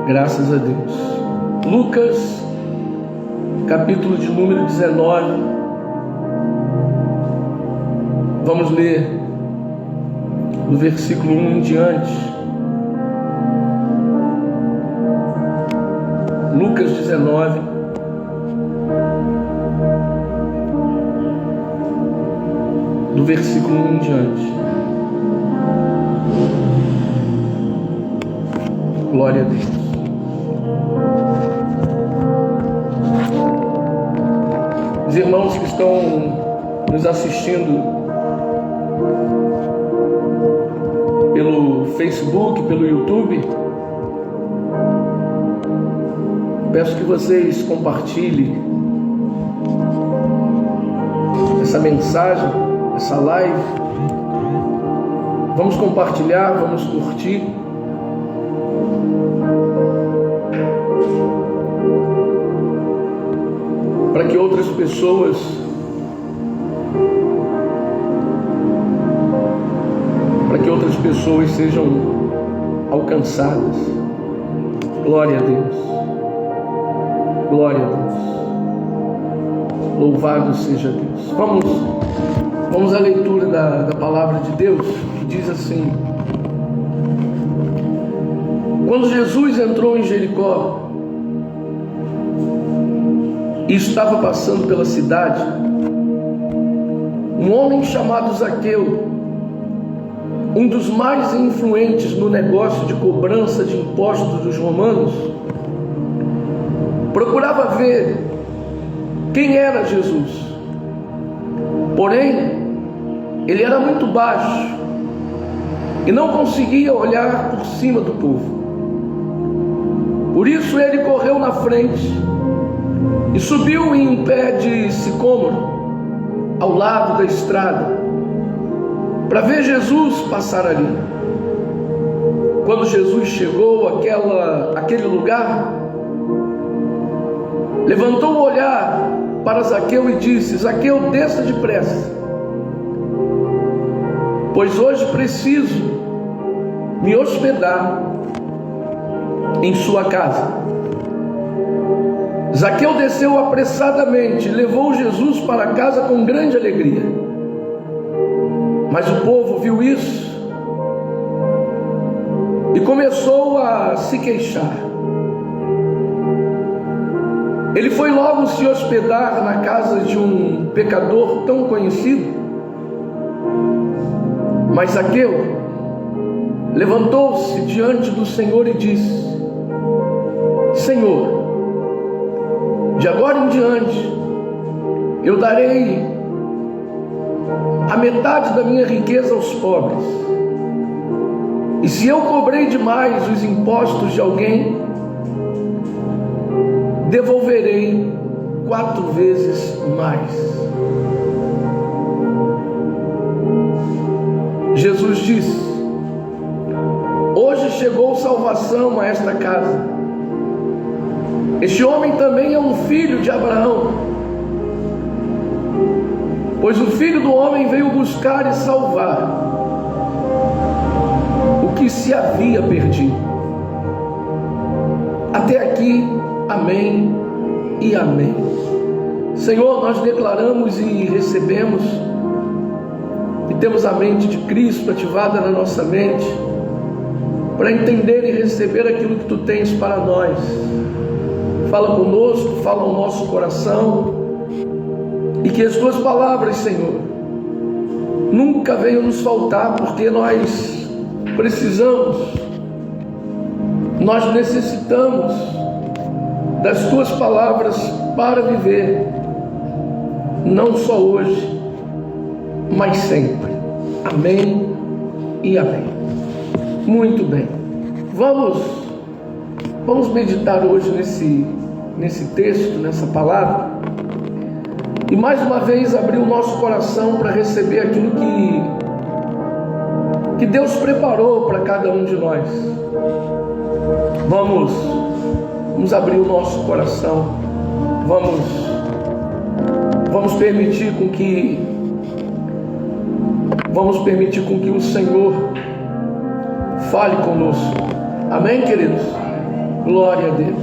Graças a Deus. Lucas, capítulo de número 19. Vamos ler do versículo 1 em diante. Lucas 19, do versículo 1 em diante. Glória a Deus. Os irmãos que estão nos assistindo pelo Facebook, pelo YouTube, peço que vocês compartilhem essa mensagem, essa live. Vamos compartilhar, vamos curtir. Para que outras pessoas sejam alcançadas. Glória a Deus. Glória a Deus. Louvado seja Deus. Vamos à leitura da palavra de Deus, que diz assim: quando Jesus entrou em Jericó e estava passando pela cidade, um homem chamado Zaqueu, um dos mais influentes no negócio de cobrança de impostos dos romanos, procurava ver quem era Jesus. Porém, ele era muito baixo e não conseguia olhar por cima do povo. Por isso ele correu na frente e subiu em um pé de sicômoro ao lado da estrada para ver Jesus passar ali. Quando Jesus chegou àquele lugar, levantou o olhar para Zaqueu e disse: Zaqueu, desça depressa, pois hoje preciso me hospedar em sua casa. Zaqueu desceu apressadamente e levou Jesus para casa com grande alegria. Mas o povo viu isso e começou a se queixar. Ele foi logo se hospedar na casa de um pecador tão conhecido. Mas Zaqueu levantou-se diante do Senhor e disse: Senhor, de agora em diante eu darei a metade da minha riqueza aos pobres. E se eu cobrei demais os impostos de alguém, devolverei 4 vezes mais. Jesus disse: hoje chegou salvação a esta casa. Este homem também é um filho de Abraão, pois o Filho do Homem veio buscar e salvar o que se havia perdido. Até aqui, amém e amém. Senhor, nós declaramos e recebemos, e temos a mente de Cristo ativada na nossa mente, para entender e receber aquilo que Tu tens para nós. Fala conosco, fala ao nosso coração, e que as Tuas palavras, Senhor, nunca venham nos faltar, porque nós precisamos, nós necessitamos das Tuas palavras para viver, não só hoje, mas sempre. Amém e amém. Muito bem. Vamos meditar hoje nesse texto, nessa palavra, e mais uma vez abrir o nosso coração para receber aquilo que Deus preparou para cada um de nós. Vamos abrir o nosso coração, vamos permitir com que o Senhor fale conosco. Amém, queridos? Glória a Deus.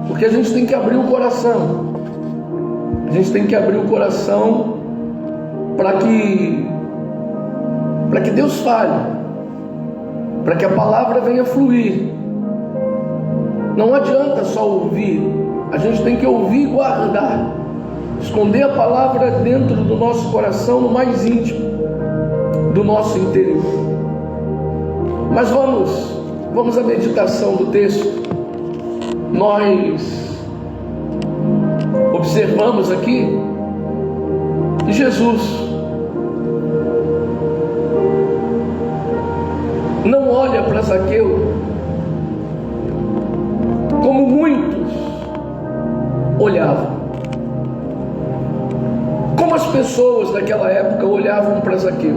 Porque a gente tem que abrir o coração. A gente tem que abrir o coração para que Deus fale, para que a palavra venha fluir. Não adianta só ouvir, a gente tem que ouvir e guardar, esconder a palavra dentro do nosso coração, no mais íntimo do nosso interior. Mas vamos à meditação do texto. Nós observamos aqui que Jesus não olha para Zaqueu como muitos olhavam, como as pessoas daquela época olhavam para Zaqueu.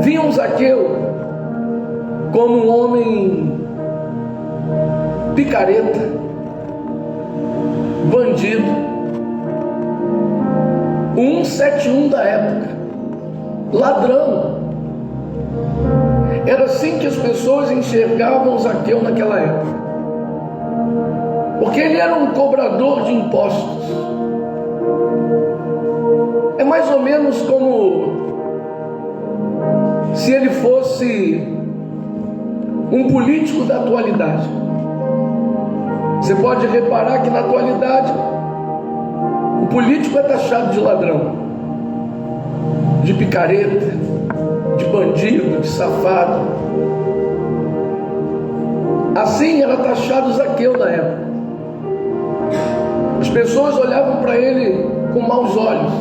Viam Zaqueu como um homem picareta, bandido, o 171 da época, ladrão. Era assim que as pessoas enxergavam Zaqueu naquela época, porque ele era um cobrador de impostos. É mais ou menos como se ele fosse um político da atualidade. Você pode reparar que na atualidade o político é taxado de ladrão, de picareta, de bandido, de safado. Assim era taxado Zaqueu na época. As pessoas olhavam para ele com maus olhos.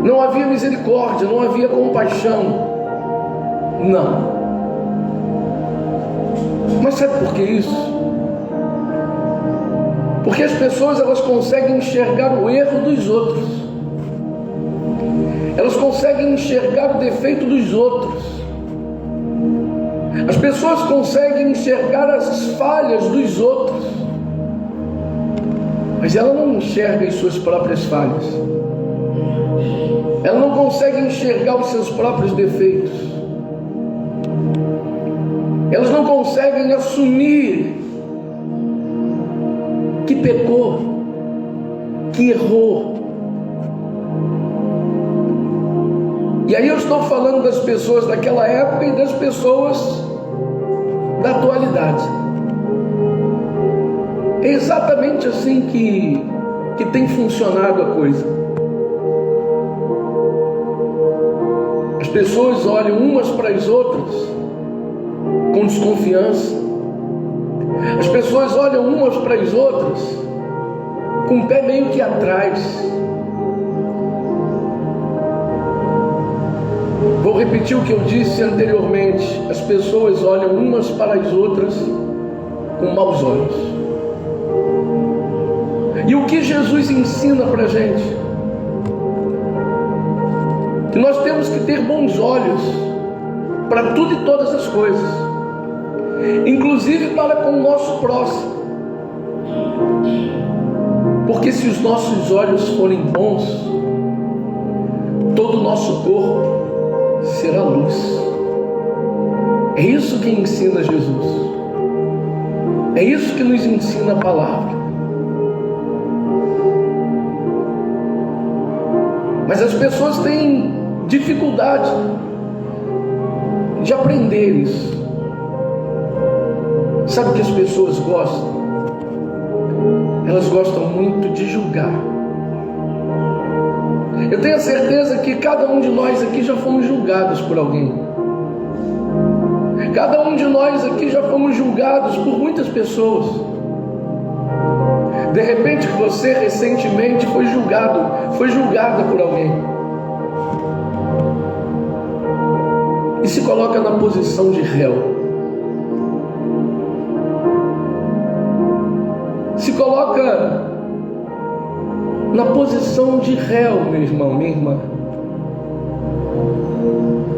Não havia misericórdia, não havia compaixão. Não. Mas sabe por que isso? Porque as pessoas, elas conseguem enxergar o erro dos outros. Elas conseguem enxergar o defeito dos outros. As pessoas conseguem enxergar as falhas dos outros, mas ela não enxerga as suas próprias falhas. Ela não consegue enxergar os seus próprios defeitos. Elas não conseguem assumir que pecou, que errou. E aí eu estou falando das pessoas daquela época e das pessoas da atualidade. É exatamente assim que tem funcionado a coisa. As pessoas olham umas para as outras com desconfiança. As pessoas olham umas para as outras com o pé meio que atrás. Vou repetir o que eu disse anteriormente. As pessoas olham umas para as outras com maus olhos. E o que Jesus ensina para a gente? Que nós temos que ter bons olhos para tudo e todas as coisas, inclusive para com o nosso próximo. Porque se os nossos olhos forem bons, todo o nosso corpo será luz. É isso que ensina Jesus. É isso que nos ensina a palavra. Mas as pessoas têm dificuldade de aprender isso. Sabe o que as pessoas gostam? Elas gostam muito de julgar. Eu tenho a certeza que cada um de nós aqui já fomos julgados por alguém. Cada um de nós aqui já fomos julgados por muitas pessoas. De repente você recentemente foi julgada por alguém. E se coloca na posição de réu. Se coloca na posição de réu, meu irmão, minha irmã.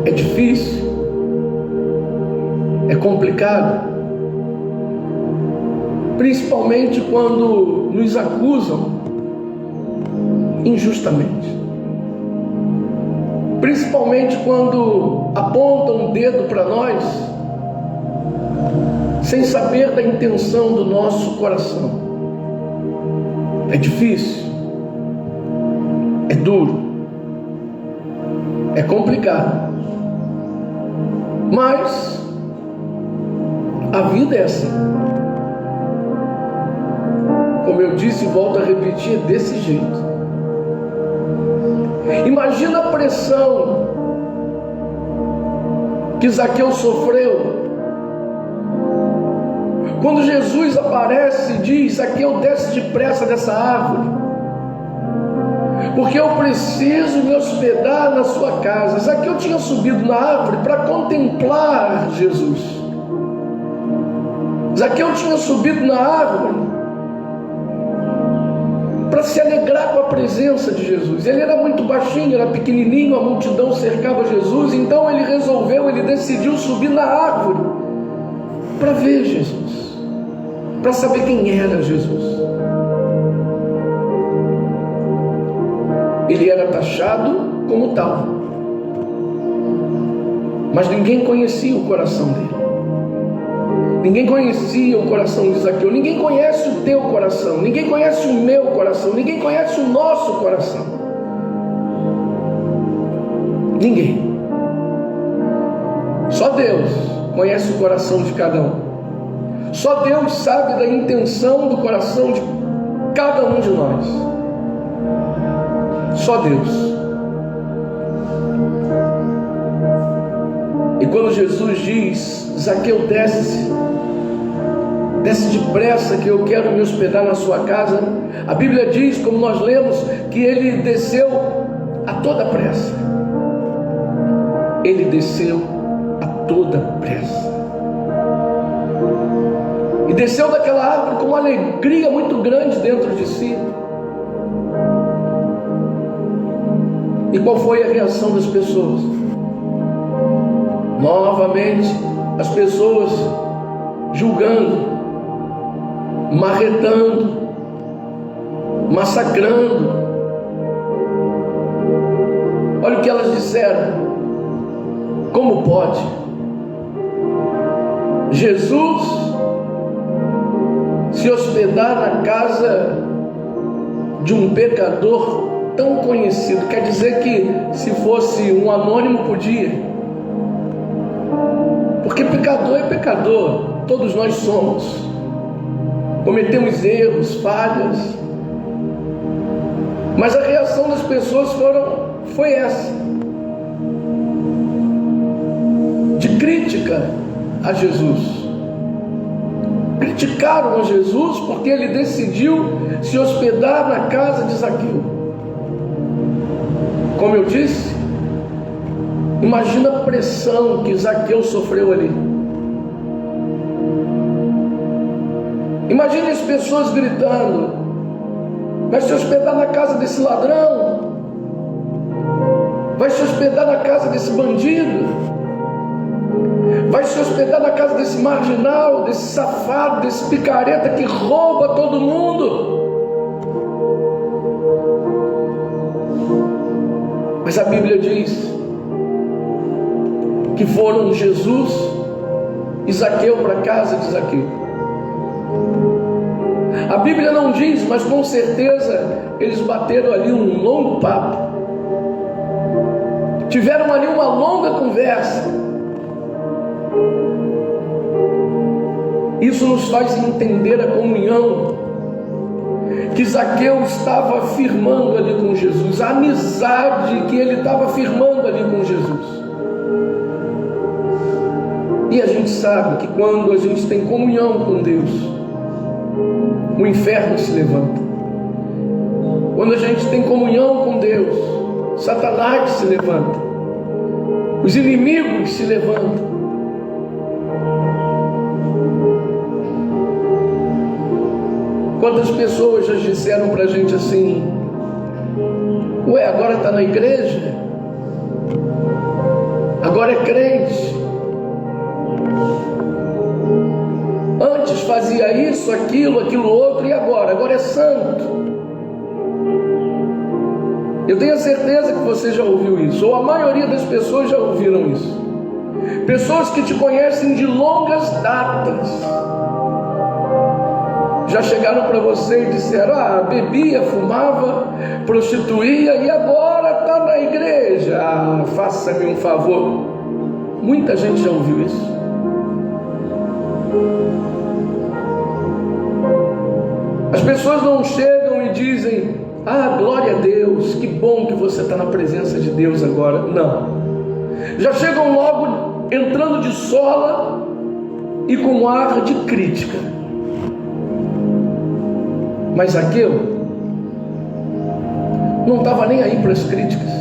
É difícil, é complicado, principalmente quando nos acusam injustamente, principalmente quando apontam um dedo para nós sem saber da intenção do nosso coração. É difícil, é duro, é complicado, mas a vida é assim. Como eu disse e volto a repetir, é desse jeito. Imagina a pressão que Zaqueu sofreu quando Jesus aparece e diz: Zaqueu, desce depressa dessa árvore, porque eu preciso me hospedar na sua casa. Zaqueu tinha subido na árvore para contemplar Jesus. Zaqueu tinha subido na árvore para se alegrar com a presença de Jesus. Ele era muito baixinho, era pequenininho, a multidão cercava Jesus, então ele decidiu subir na árvore para ver Jesus, para saber quem era Jesus. Ele era taxado como tal, mas ninguém conhecia o coração dele. Ninguém conhecia o coração de Zaqueu. Ninguém conhece o teu coração. Ninguém conhece o meu coração. Ninguém conhece o nosso coração. Ninguém. Só Deus conhece o coração de cada um. Só Deus sabe da intenção do coração de cada um de nós. Só Deus. E quando Jesus diz: Zaqueu, desce depressa que eu quero me hospedar na sua casa, a Bíblia diz, como nós lemos, que ele desceu a toda pressa. Ele desceu a toda pressa. E desceu daquela árvore com uma alegria muito grande dentro de si. E qual foi a reação das pessoas? Novamente, as pessoas julgando, marretando, massacrando. Olha o que elas disseram: como pode Jesus se hospedar na casa de um pecador tão conhecido? Quer dizer que se fosse um anônimo podia, porque pecador é pecador, todos nós somos. Cometemos erros, falhas, mas a reação das pessoas foi essa, de crítica a Jesus. Criticaram a Jesus porque ele decidiu se hospedar na casa de Zaqueu. Como eu disse, imagina a pressão que Zaqueu sofreu ali. Imagine as pessoas gritando: vai se hospedar na casa desse ladrão, vai se hospedar na casa desse bandido, vai se hospedar na casa desse marginal, desse safado, desse picareta que rouba todo mundo. Mas a Bíblia diz que foram Jesus e Zaqueu para a casa de Zaqueu. A Bíblia não diz, mas com certeza eles bateram ali um longo papo, tiveram ali uma longa conversa. Isso nos faz entender a comunhão que Zaqueu estava firmando ali com Jesus, a amizade que ele estava firmando ali com Jesus. E a gente sabe que quando a gente tem comunhão com Deus, o inferno se levanta. Quando a gente tem comunhão com Deus, Satanás se levanta, os inimigos se levantam. Quantas pessoas já disseram pra gente assim: ué, agora está na igreja, agora é crente, antes fazia isso, aquilo outro, e agora é santo. Eu tenho a certeza que você já ouviu isso, ou a maioria das pessoas já ouviram isso. pessoas que te conhecem de longas datas, já chegaram para você e disseram: bebia, fumava, prostituía e agora está na igreja. Faça-me um favor. Muita gente já ouviu isso. As pessoas não chegam e dizem: glória a Deus, que bom que você está na presença de Deus agora. Não. Já chegam logo entrando de sola e com ar de crítica. Mas Zaqueu não estava nem aí para as críticas.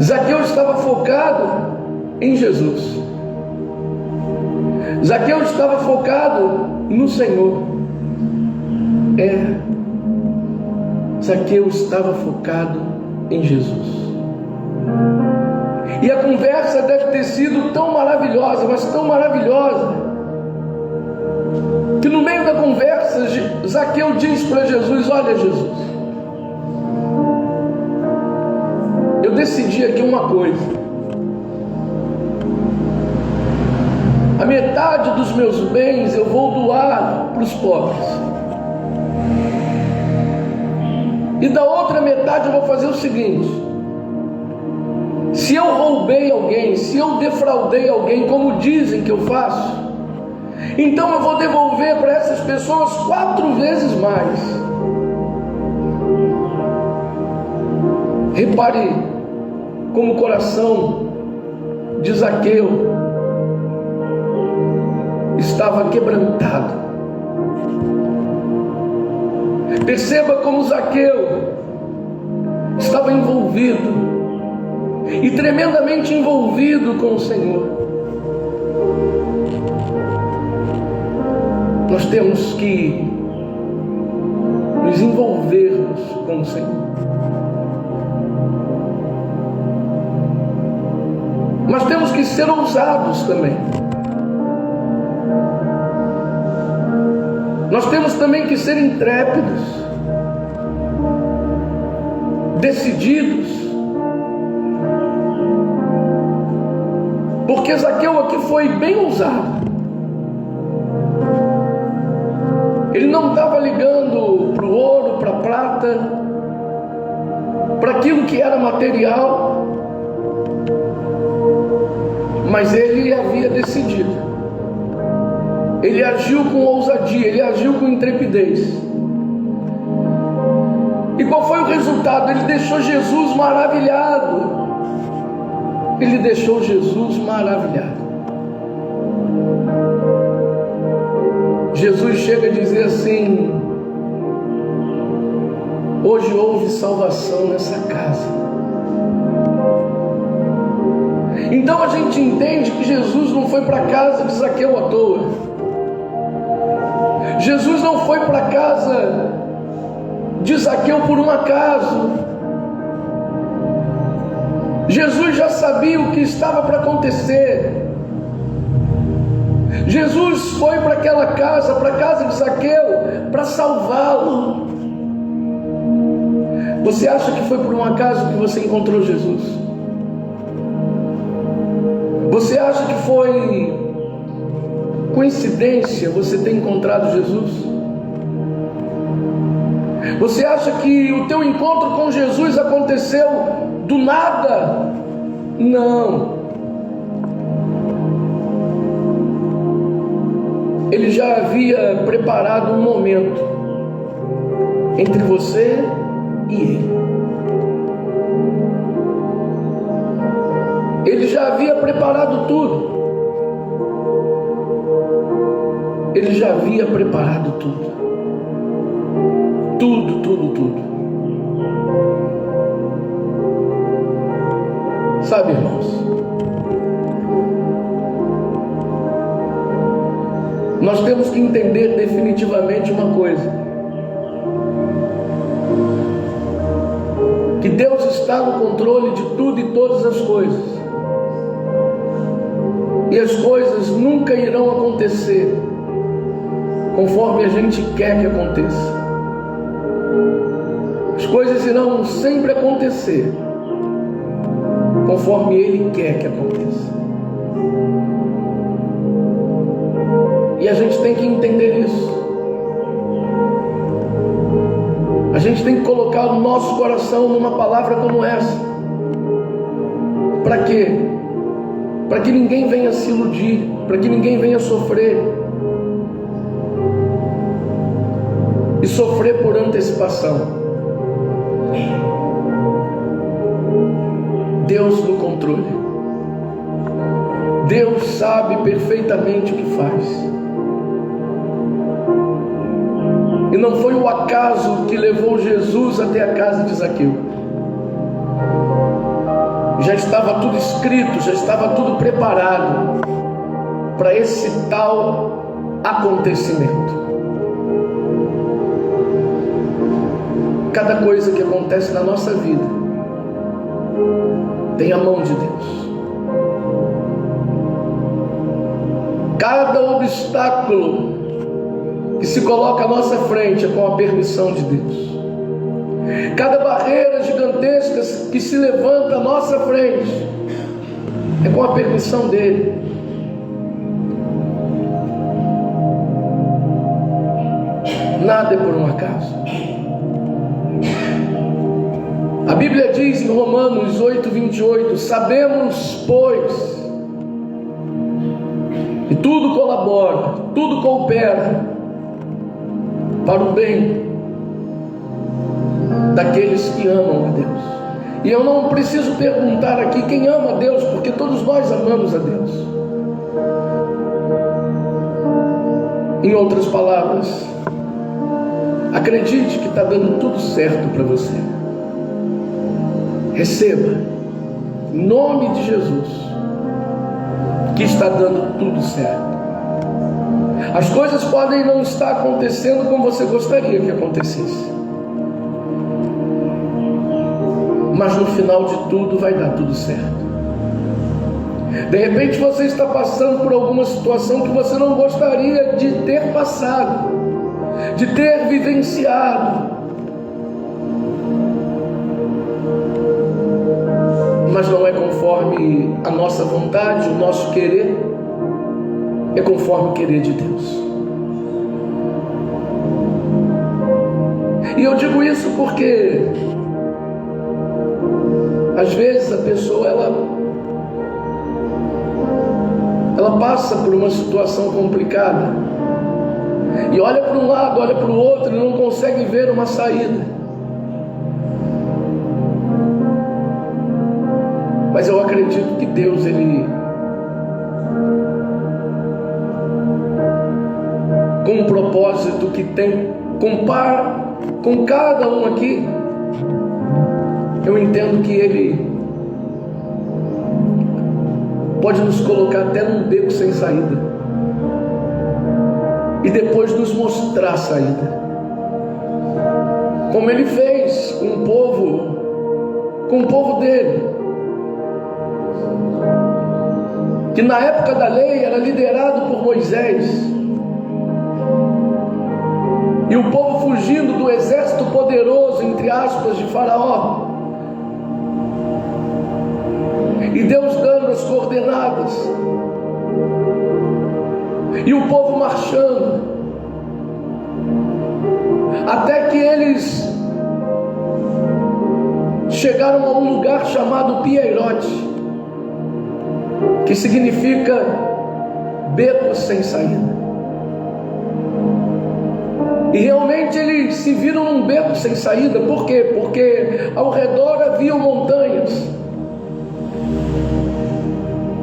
Zaqueu estava focado em Jesus. Zaqueu estava focado no Senhor. Zaqueu estava focado em Jesus. E a conversa deve ter sido tão maravilhosa, mas tão maravilhosa, que no meio da conversa, Zaqueu diz para Jesus: olha, Jesus, eu decidi aqui uma coisa. A metade dos meus bens eu vou doar para os pobres. E da outra metade eu vou fazer o seguinte: se eu roubei alguém, se eu defraudei alguém, como dizem que eu faço, então eu vou devolver para essas pessoas 4 vezes mais. Repare como o coração de Zaqueu estava quebrantado. Perceba como Zaqueu estava envolvido e tremendamente envolvido com o Senhor. Nós temos que nos envolvermos com o Senhor. Mas temos que ser ousados também. Nós temos também que ser intrépidos, decididos, porque Zaqueu aqui foi bem ousado. Ele não estava ligando para o ouro, para a prata, para aquilo que era material, mas ele havia decidido. Ele agiu com ousadia, ele agiu com intrepidez. E qual foi o resultado? Ele deixou Jesus maravilhado. Ele deixou Jesus maravilhado. Jesus chega a dizer assim: hoje houve salvação nessa casa. Então a gente entende que Jesus não foi para a casa de Zaqueu à toa. Jesus não foi para a casa de Zaqueu por um acaso. Jesus já sabia o que estava para acontecer. Jesus foi para aquela casa, para a casa de Zaqueu, para salvá-lo. Você acha que foi por um acaso que você encontrou Jesus? Você acha que foi coincidência você ter encontrado Jesus? Você acha que o teu encontro com Jesus aconteceu do nada? Não. Ele já havia preparado um momento entre você e Ele. Ele já havia preparado tudo. Ele já havia preparado tudo. Tudo. Sabe, irmãos, nós temos que entender definitivamente uma coisa: que Deus está no controle de tudo e todas as coisas, e as coisas nunca irão acontecer conforme a gente quer que aconteça. As coisas irão sempre acontecer conforme Ele quer que aconteça. E a gente tem que entender isso. A gente tem que colocar o nosso coração numa palavra como essa. Para quê? Para que ninguém venha se iludir, para que ninguém venha sofrer. E sofrer por antecipação. Deus no controle. Deus sabe perfeitamente o que faz. E não foi o acaso que levou Jesus até a casa de Zaqueu. Já estava tudo escrito, já estava tudo preparado para esse tal acontecimento. Cada coisa que acontece na nossa vida tem a mão de Deus. Cada obstáculo que se coloca à nossa frente é com a permissão de Deus. Cada barreira gigantesca que se levanta à nossa frente é com a permissão dele. Nada é por um acaso. A Bíblia diz em Romanos 8:28: sabemos, pois, que tudo colabora, tudo coopera para o bem daqueles que amam a Deus. E eu não preciso perguntar aqui quem ama a Deus, porque todos nós amamos a Deus. Em outras palavras, acredite que está dando tudo certo para você. Receba, em nome de Jesus, que está dando tudo certo. As coisas podem não estar acontecendo como você gostaria que acontecesse, mas no final de tudo vai dar tudo certo. De repente você está passando por alguma situação que você não gostaria de ter passado, de ter vivenciado, mas não é conforme a nossa vontade, o nosso querer, é conforme o querer de Deus. E eu digo isso porque às vezes a pessoa ela passa por uma situação complicada e olha para um lado, olha para o outro e não consegue ver uma saída. Mas eu acredito que Deus, Ele, com um propósito que tem com cada um aqui, eu entendo que Ele pode nos colocar até num beco sem saída e depois nos mostrar a saída, como Ele fez com o povo dele, que na época da lei era liderado por Moisés, e o povo fugindo do exército poderoso, entre aspas, de Faraó, e Deus dando as coordenadas, e o povo marchando, até que eles chegaram a um lugar chamado Pieirote, que significa beco sem saída. E realmente eles se viram num beco sem saída. Por quê? Porque ao redor haviam montanhas,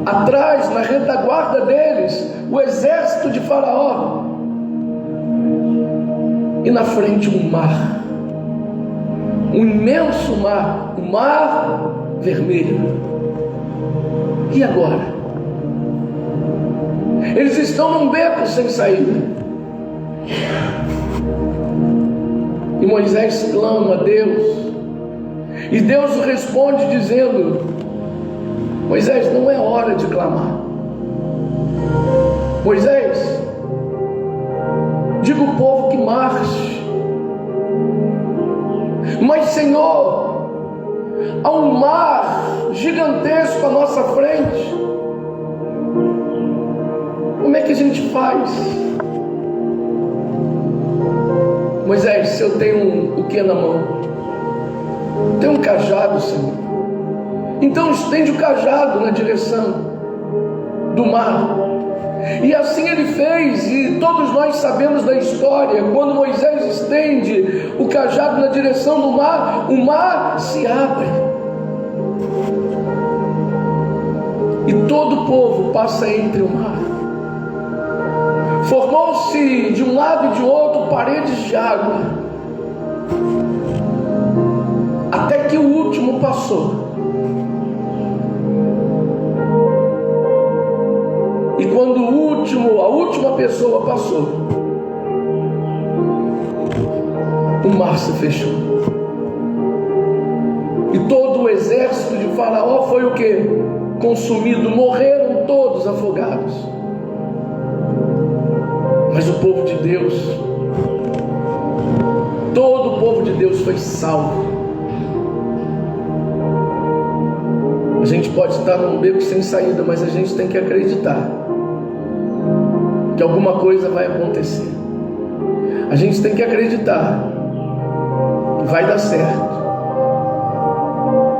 atrás, na retaguarda deles, o exército de Faraó, e na frente um mar, um imenso mar, o Mar Vermelho. E agora? Eles estão num beco sem saída. E Moisés clama a Deus, e Deus responde dizendo: Moisés, não é hora de clamar. Moisés, diga ao povo que marche. Mas Senhor, há um mar gigantesco à nossa frente. Como é que a gente faz? Moisés, se eu tenho o que na mão? Tenho um cajado, Senhor. Então estende o cajado na direção do mar. E assim ele fez, e todos nós sabemos da história. Quando Moisés estende o cajado na direção do mar, o mar se abre. E todo o povo passa entre o mar. Formou-se de um lado e de outro paredes de água, até que o último passou. E quando a última pessoa passou, o mar se fechou. E todo o exército de Faraó foi o quê? Consumido, morreram todos afogados. Mas o povo de Deus, todo o povo de Deus foi salvo. A gente pode estar num beco sem saída, mas a gente tem que acreditar que alguma coisa vai acontecer. A gente tem que acreditar que vai dar certo.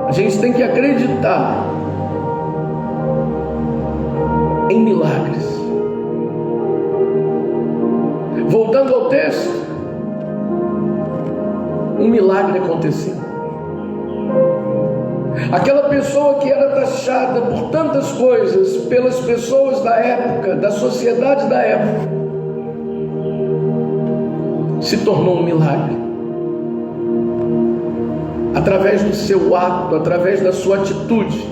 A gente tem que acreditar em milagres. Voltando ao texto, um milagre aconteceu. Aquela pessoa que era taxada por tantas coisas pelas pessoas da época, da sociedade da época, se tornou um milagre. Através do seu ato, através da sua atitude.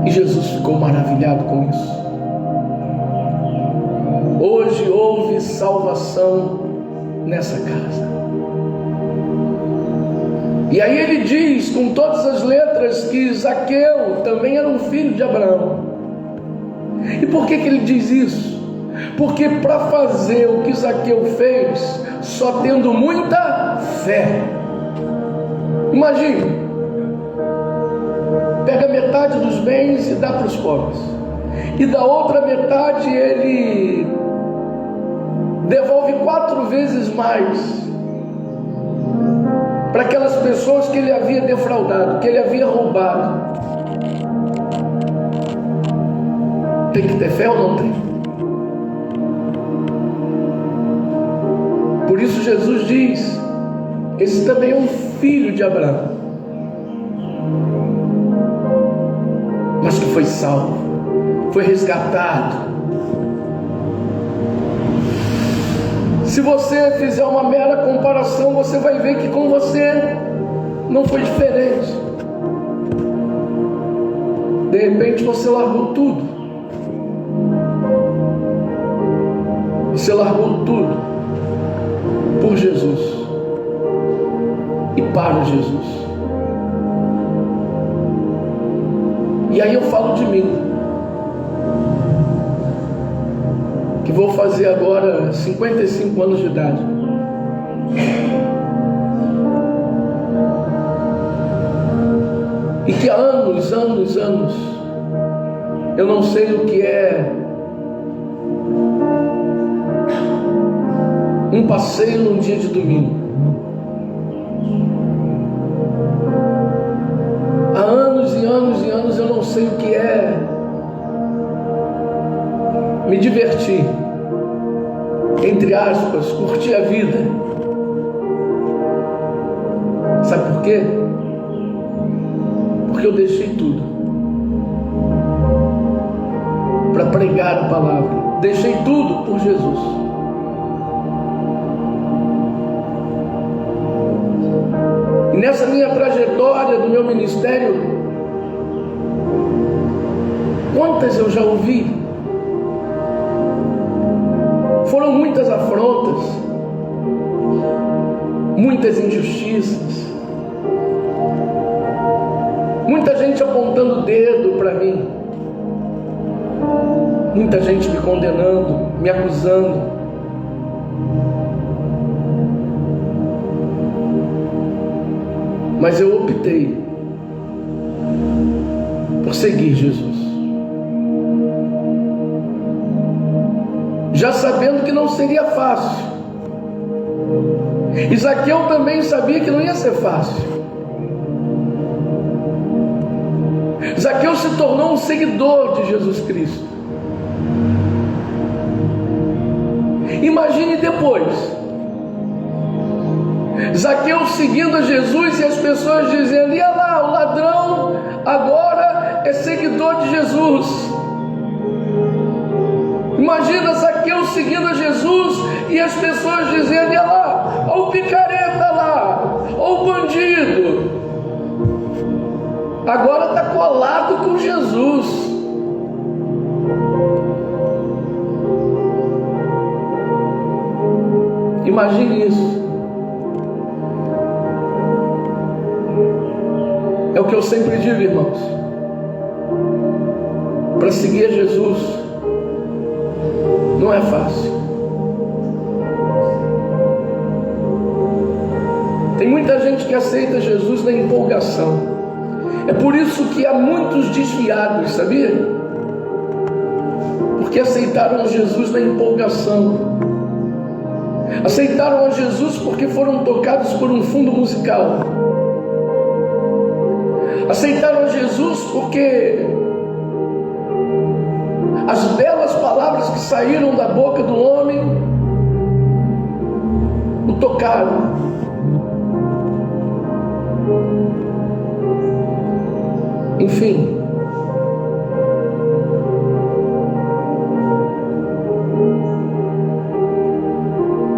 E Jesus ficou maravilhado com isso. Hoje houve salvação nessa casa. E aí ele diz com todas as letras que Zaqueu também era um filho de Abraão. E por que ele diz isso? Porque para fazer o que Zaqueu fez, só tendo muita fé. Imagine, pega metade dos bens e dá para os pobres, e da outra metade ele devolve 4 vezes mais para aquelas pessoas que ele havia defraudado, que ele havia roubado. Tem que ter fé ou não tem? Por isso Jesus diz: esse também é um filho de Abraão, mas que foi salvo, foi resgatado. Se você fizer uma mera comparação, você vai ver que com você não foi diferente. De repente você largou tudo. Você largou tudo por Jesus e para Jesus. E aí eu falo de mim, que vou fazer agora 55 anos de idade. E que há anos eu não sei o que é um passeio num dia de domingo. Há anos e anos eu não sei o que é me divertir, entre aspas, curtir a vida. Sabe por quê? Porque eu deixei tudo para pregar a palavra. Deixei tudo por Jesus. E nessa minha trajetória do meu ministério, quantas eu já ouvi? Foram muitas afrontas, muitas injustiças, muita gente apontando o dedo para mim, muita gente me condenando, me acusando. mas eu optei por seguir Jesus, já sabendo que não seria fácil. E Zaqueu também sabia que não ia ser fácil. Zaqueu se tornou um seguidor de Jesus Cristo. Imagine depois, Zaqueu seguindo a Jesus e as pessoas dizendo: olha lá, o ladrão agora é seguidor de Jesus. Imagina Zaqueu seguindo a Jesus e as pessoas dizendo: olha lá, olha o picareta lá, olha o bandido, agora está colado com Jesus. Imagine isso. É o que eu sempre digo, irmãos: para seguir a Jesus não é fácil. Tem muita gente que aceita Jesus na empolgação. É por isso que há muitos desviados, sabia? Porque aceitaram Jesus na empolgação. Aceitaram a Jesus porque foram tocados por um fundo musical. Aceitaram a Jesus porque as belas palavras que saíram da boca do homem o tocaram. Enfim,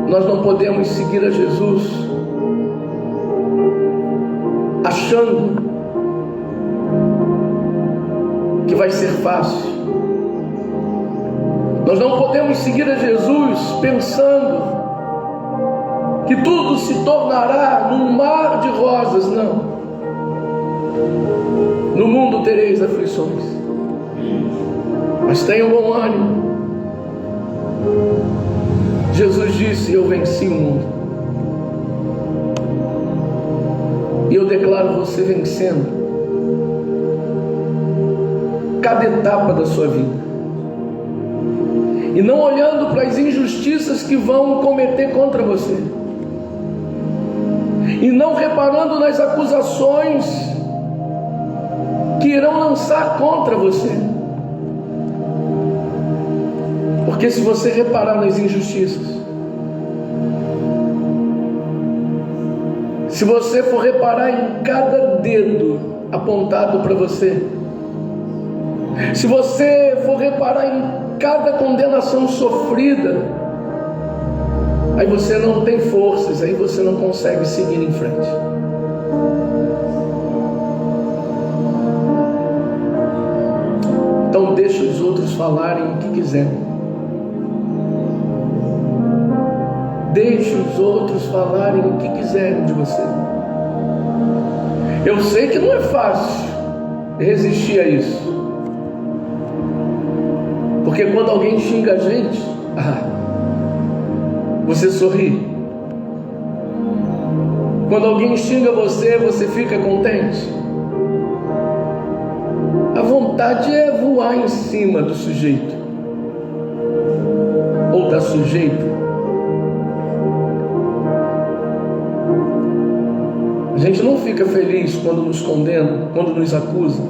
nós não podemos seguir a Jesus achando que vai ser fácil. Nós não podemos seguir a Jesus pensando que tudo se tornará num mar de rosas. Não. No mundo tereis aflições, mas tenham bom ânimo. Jesus disse: eu venci o mundo. E eu declaro você vencendo cada etapa da sua vida, e não olhando para as injustiças que vão cometer contra você, e não reparando nas acusações que irão lançar contra você. Porque se você reparar nas injustiças, se você for reparar em cada dedo apontado para você, se você for reparar em cada condenação sofrida, aí você não tem forças, aí você não consegue seguir em frente. Então deixa os outros falarem o que quiserem. Deixe os outros falarem o que quiserem de você. Eu sei que não é fácil resistir a isso, porque quando alguém xinga a gente, você sorri. Quando alguém xinga você, você fica contente. A vontade é voar em cima do sujeito ou da sujeita. A gente não fica feliz quando nos condenam, quando nos acusam.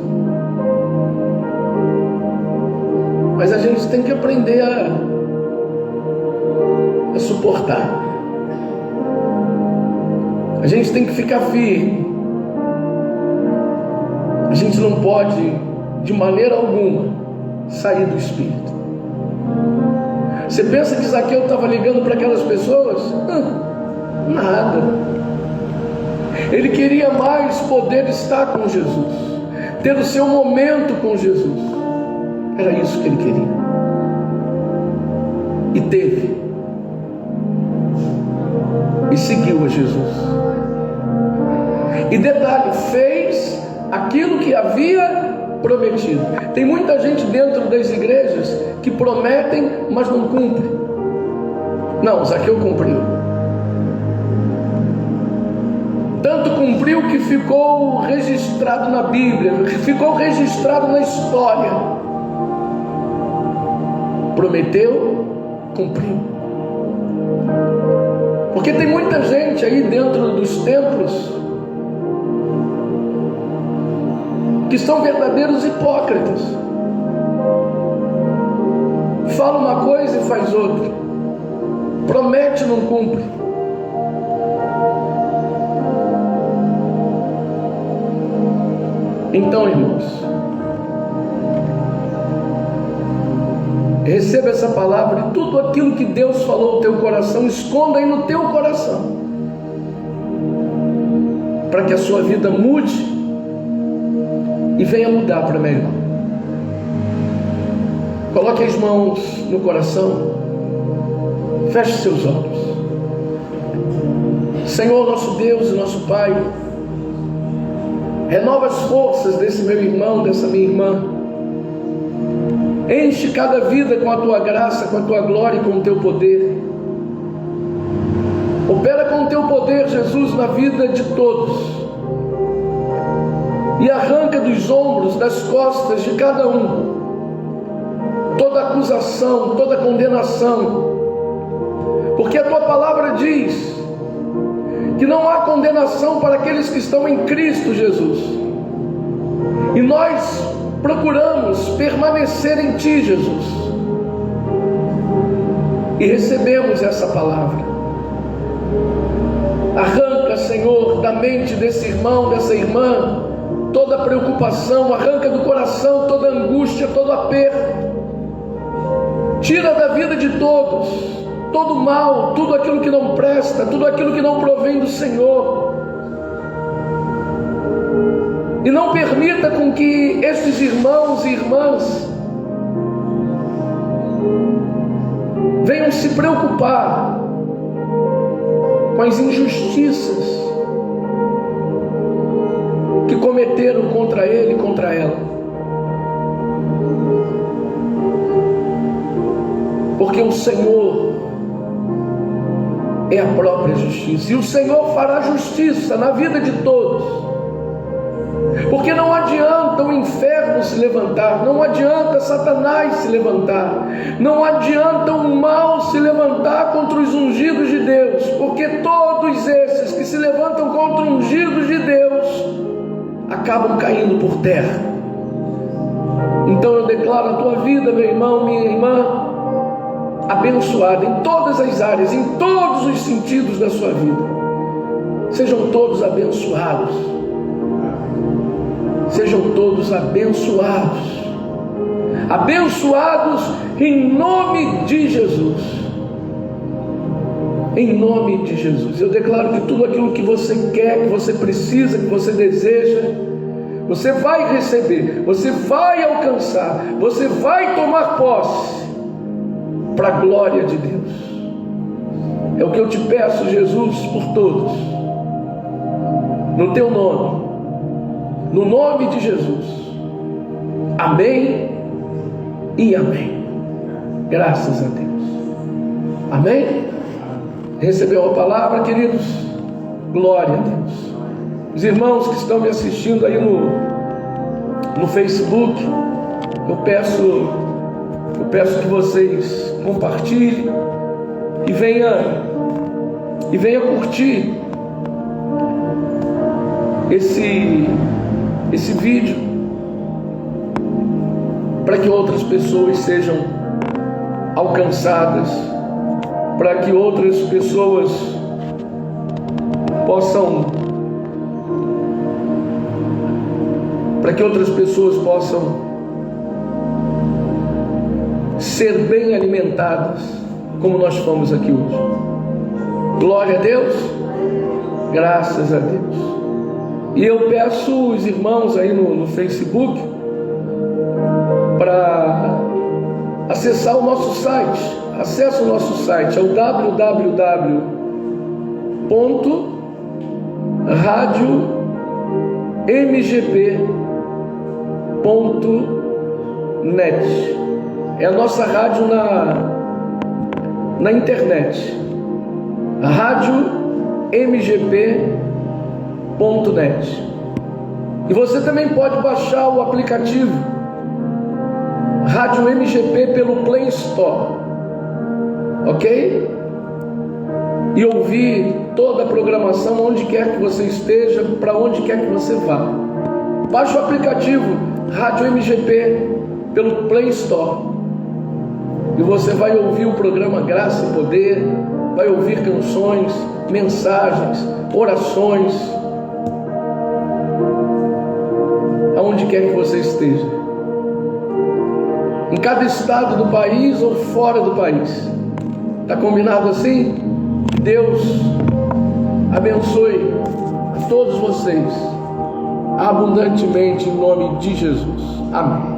Mas a gente tem que aprender a suportar. A gente tem que ficar firme. A gente não pode, de maneira alguma, sair do Espírito. Você pensa que Zaqueu estava ligando para aquelas pessoas? Nada. Ele queria mais poder estar com Jesus, ter o seu momento com Jesus. Era isso que ele queria. E teve. E seguiu a Jesus. E detalhe, fez aquilo que havia prometido. Tem muita gente dentro das igrejas que prometem, mas não cumprem. Não, Zaqueu cumpriu. tanto cumpriu que ficou registrado na Bíblia, ficou registrado na história. Prometeu, cumpriu. Porque tem muita gente aí dentro dos templos que são verdadeiros hipócritas. Fala uma coisa e faz outra. Promete e não cumpre. Então, irmãos, receba essa palavra e tudo aquilo que Deus falou no teu coração, esconda aí no teu coração, para que a sua vida mude e venha mudar para melhor. Coloque as mãos no coração, feche seus olhos. Senhor, nosso Deus e nosso Pai, renova as forças desse meu irmão, dessa minha irmã. Enche cada vida com a Tua graça, com a Tua glória e com o Teu poder. Opera com o Teu poder, Jesus, na vida de todos. E arranca dos ombros, das costas de cada um toda acusação, toda condenação. Porque a Tua palavra diz que não há condenação para aqueles que estão em Cristo Jesus. E nós procuramos permanecer em Ti, Jesus, e recebemos essa palavra. Arranca, Senhor, da mente desse irmão, dessa irmã, toda preocupação, arranca do coração toda angústia, todo aperto. Tira da vida de todos todo mal, tudo aquilo que não presta, tudo aquilo que não provém do Senhor. E não permita com que esses irmãos e irmãs venham se preocupar com as injustiças que cometeram contra ele e contra ela. Porque o Senhor é a própria justiça, e o Senhor fará justiça na vida de todos. Porque não adianta o inferno se levantar, não adianta Satanás se levantar, não adianta o mal se levantar contra os ungidos de Deus, porque todos esses que se levantam contra os ungidos de Deus acabam caindo por terra. Então eu declaro a tua vida, meu irmão, minha irmã, abençoada em todas as áreas, em todos os sentidos da sua vida. Sejam todos abençoados. Sejam todos abençoados. Abençoados em nome de Jesus. Em nome de Jesus. Eu declaro que tudo aquilo que você quer, que você precisa, que você deseja, você vai receber, você vai alcançar, você vai tomar posse, para a glória de Deus. É o que eu te peço, Jesus, por todos, no teu nome, no nome de Jesus. Amém e amém. Graças a Deus. Amém? Recebeu a palavra, queridos? Glória a Deus. Os irmãos que estão me assistindo aí no Facebook, eu peço que vocês compartilhem e venha curtir esse vídeo, para que outras pessoas sejam alcançadas, para que outras pessoas possam ser bem alimentadas, como nós fomos aqui hoje. Glória a Deus, graças a Deus. E eu peço os irmãos aí no Facebook para acessar o nosso site. Acesse o nosso site, é o www.radiomgp.net. É a nossa rádio na internet. Radiomgp.net. E você também pode baixar o aplicativo Rádio MGP pelo Play Store, ok? E ouvir toda a programação onde quer que você esteja, para onde quer que você vá. Baixe o aplicativo Rádio MGP pelo Play Store e você vai ouvir o programa Graça e Poder, vai ouvir canções, mensagens, orações, aonde quer que você esteja, em cada estado do país ou fora do país. Está combinado assim? Deus abençoe a todos vocês abundantemente em nome de Jesus. Amém.